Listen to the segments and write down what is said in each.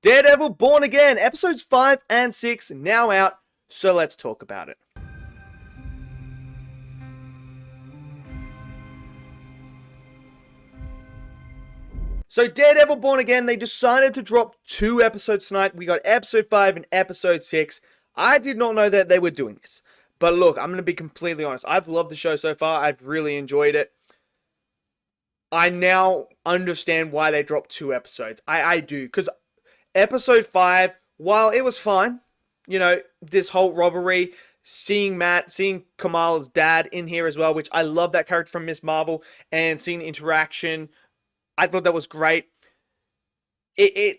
Daredevil Born Again, episodes 5 and 6 now out, so let's talk about it. So Daredevil Born Again, they decided to drop 2 episodes tonight. We got episode 5 and episode 6. I did not know that they were doing this. But look, I'm going to be completely honest. I've loved the show so far. I've really enjoyed it. I now understand why they dropped 2 episodes. I do. Because episode 5, while it was fine, this whole robbery, seeing Matt, seeing Kamala's dad in here as well, which I love that character from Miss Marvel, and seeing the interaction, I thought that was great. It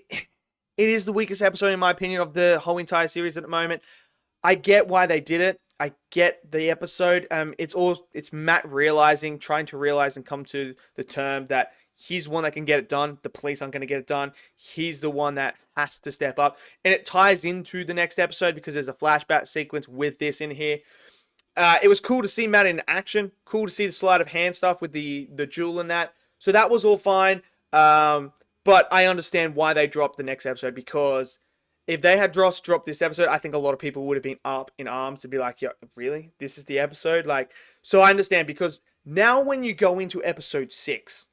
is the weakest episode in my opinion of the whole entire series at the moment. I get why they did it. I get the episode. It's Matt trying to realize and come to the term that he's the one that can get it done. The police aren't going to get it done. He's the one that has to step up. And it ties into the next episode because there's a flashback sequence with this in here. It was cool to see Matt in action. Cool to see the sleight of hand stuff with the jewel and that. So that was all fine. But I understand why they dropped the next episode, because if they had dropped this episode, I think a lot of people would have been up in arms to be like, "Yo, really? This is the episode?" So I understand, because now when you go into episode 6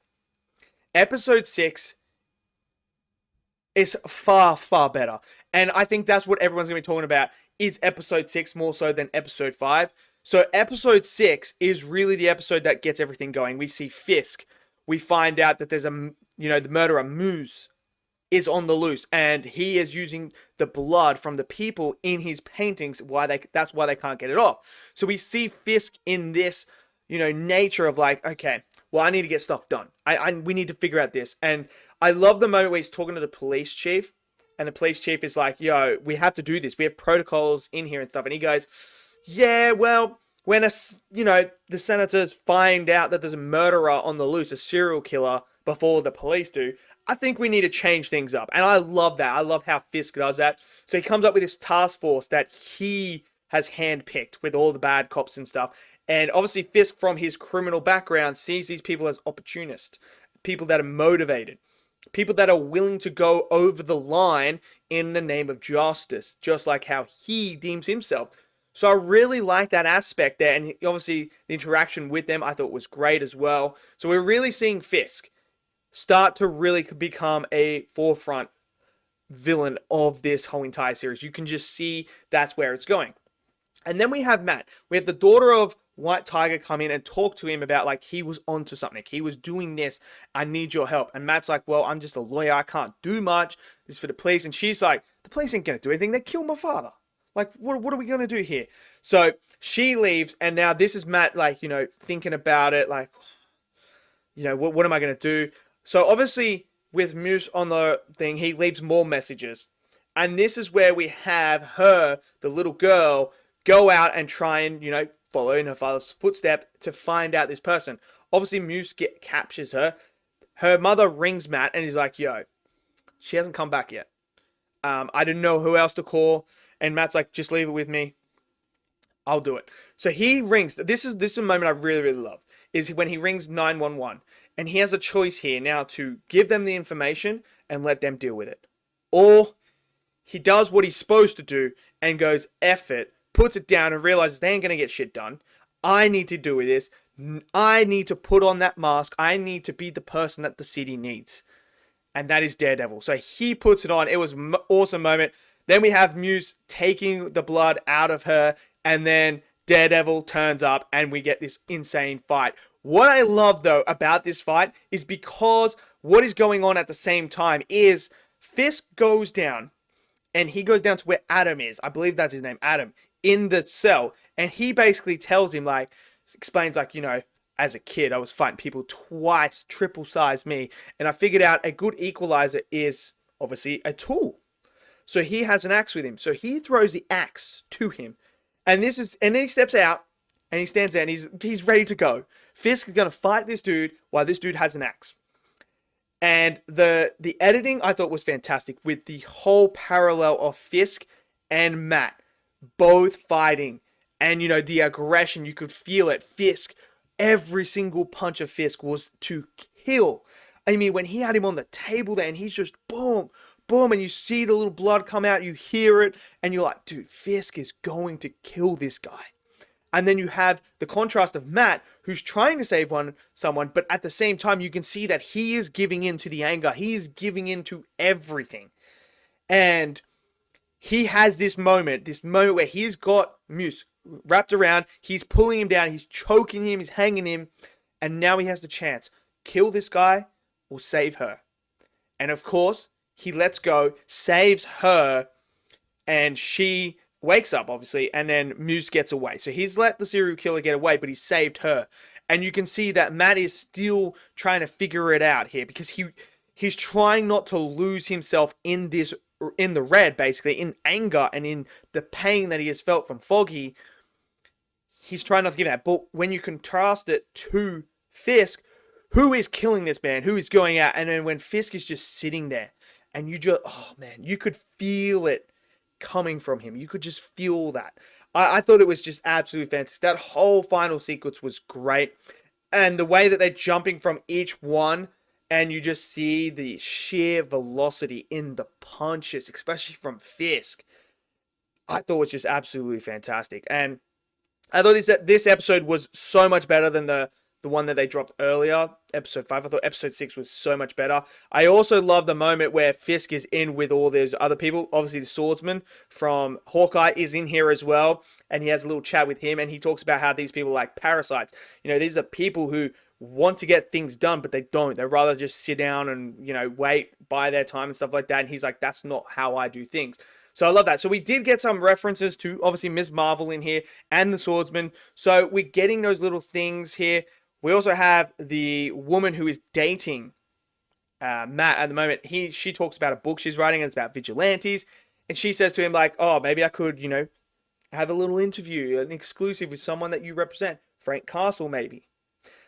is far, far better. And I think that's what everyone's going to be talking about, is episode 6 more so than episode 5. So episode 6 is really the episode that gets everything going. We see Fisk. We find out that there's the murderer Moose is on the loose, and he is using the blood from the people in his paintings. That's why they can't get it off. So we see Fisk in this, nature of like, okay, well, I need to get stuff done. We need to figure out this. And I love the moment where he's talking to the police chief, and the police chief is like, "Yo, we have to do this. We have protocols in here and stuff." And he goes, "Yeah, well, when the senators find out that there's a murderer on the loose, a serial killer, before the police do, I think we need to change things up." And I love that. I love how Fisk does that. So he comes up with this task force that he has handpicked with all the bad cops and stuff. And obviously Fisk, from his criminal background, sees these people as opportunists, people that are motivated, people that are willing to go over the line in the name of justice, just like how he deems himself. So I really like that aspect there, and obviously the interaction with them I thought was great as well. So we're really seeing Fisk start to really become a forefront villain of this whole entire series. You can just see that's where it's going. And then we have Matt. We have the daughter of White Tiger come in and talk to him about, like, he was onto something. He was doing this. I need your help. And Matt's like, "Well, I'm just a lawyer. I can't do much. This is for the police." And she's like, "The police ain't going to do anything. They killed my father. Like, what are we going to do here?" So she leaves, and now this is Matt, thinking about it, like, what am I going to do? So obviously, with Moose on the thing, he leaves more messages. And this is where we have her, the little girl, go out and try and, follow in her father's footsteps to find out this person. Obviously, Moose captures her. Her mother rings Matt and he's like, "Yo, she hasn't come back yet. I didn't know who else to call." And Matt's like, "Just leave it with me. I'll do it." So he rings. This is a moment I really, really love, is when he rings 911. And he has a choice here now to give them the information and let them deal with it. Or he does what he's supposed to do and goes, "F it," puts it down and realizes they ain't going to get shit done. I need to do this. I need to put on that mask. I need to be the person that the city needs. And that is Daredevil. So he puts it on. It was an awesome moment. Then we have Muse taking the blood out of her, and then Daredevil turns up and we get this insane fight. What I love, though, about this fight is because what is going on at the same time is Fisk goes down, and he goes down to where Adam is. I believe that's his name, Adam, in the cell. And he basically tells him, explains, as a kid, I was fighting people twice, triple size me. And I figured out a good equalizer is obviously a tool. So he has an axe with him. So he throws the axe to him. And then he steps out and he stands there and he's ready to go. Fisk is going to fight this dude while this dude has an axe. And the editing I thought was fantastic, with the whole parallel of Fisk and Matt both fighting. And, the aggression, you could feel it. Fisk, every single punch of Fisk was to kill. I mean, when he had him on the table there and he's just boom, boom, and you see the little blood come out, you hear it, and you're like, dude, Fisk is going to kill this guy. And then you have the contrast of Matt, who's trying to save someone, but at the same time, you can see that he is giving in to the anger. He is giving in to everything. And he has this moment where he's got Muse wrapped around, he's pulling him down, he's choking him, he's hanging him, and now he has the chance. Kill this guy or save her. And of course, he lets go, saves her, and she wakes up, obviously, and then Muse gets away. So he's let the serial killer get away, but he saved her. And you can see that Matt is still trying to figure it out here, because he's trying not to lose himself in the red, basically, in anger and in the pain that he has felt from Foggy. He's trying not to give that. But when you contrast it to Fisk, who is killing this man, who is going out, and then when Fisk is just sitting there, and oh man, you could feel it coming from him. You could just feel that. I thought it was just absolutely fantastic. That whole final sequence was great. And the way that they're jumping from each one, and you just see the sheer velocity in the punches, especially from Fisk, I thought was just absolutely fantastic. And I thought this episode was so much better than the one that they dropped earlier, episode 5. I thought episode 6 was so much better. I also love the moment where Fisk is in with all those other people. Obviously, the swordsman from Hawkeye is in here as well, and he has a little chat with him, and he talks about how these people are like parasites. You know, these are people who want to get things done, but they don't. They rather just sit down and, you know, wait, buy their time and stuff like that. And he's like, that's not how I do things. So I love that. So we did get some references to, obviously, Ms. Marvel in here and the swordsman. So we're getting those little things here. We also have the woman who is dating Matt at the moment. She talks about a book she's writing, and it's about vigilantes. And she says to him, like, oh, maybe I could, you know, have a little interview, an exclusive with someone that you represent. Frank Castle, maybe.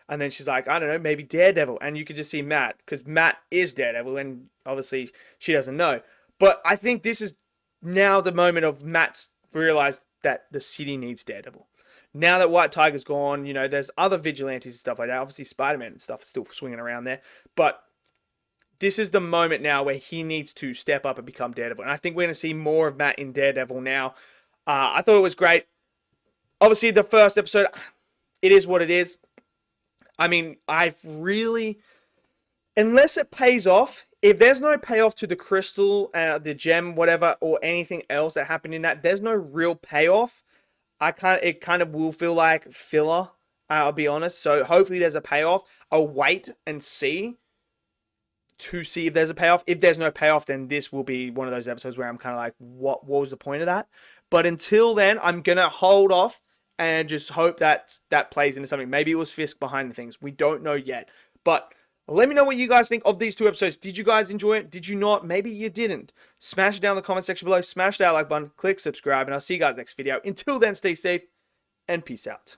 And then she's like, I don't know, maybe Daredevil. And you can just see Matt, because Matt is Daredevil, and obviously she doesn't know. But I think this is now the moment of Matt's realized that the city needs Daredevil. Now that White Tiger's gone, you know, there's other vigilantes and stuff like that. Obviously, Spider-Man and stuff is still swinging around there. But this is the moment now where he needs to step up and become Daredevil. And I think we're going to see more of Matt in Daredevil now. I thought it was great. Obviously, the first episode, it is what it is. I mean, unless it pays off, if there's no payoff to the crystal, the gem, whatever, or anything else that happened in that, there's no real payoff. It kind of will feel like filler, I'll be honest. So hopefully there's a payoff. I'll wait and see to see if there's a payoff. If there's no payoff, then this will be one of those episodes where I'm kind of like, what was the point of that? But until then, I'm going to hold off and just hope that plays into something. Maybe it was Fisk behind the things. We don't know yet. But let me know what you guys think of these 2 episodes. Did you guys enjoy it? Did you not? Maybe you didn't. Smash it down in the comment section below. Smash that like button. Click subscribe. And I'll see you guys next video. Until then, stay safe and peace out.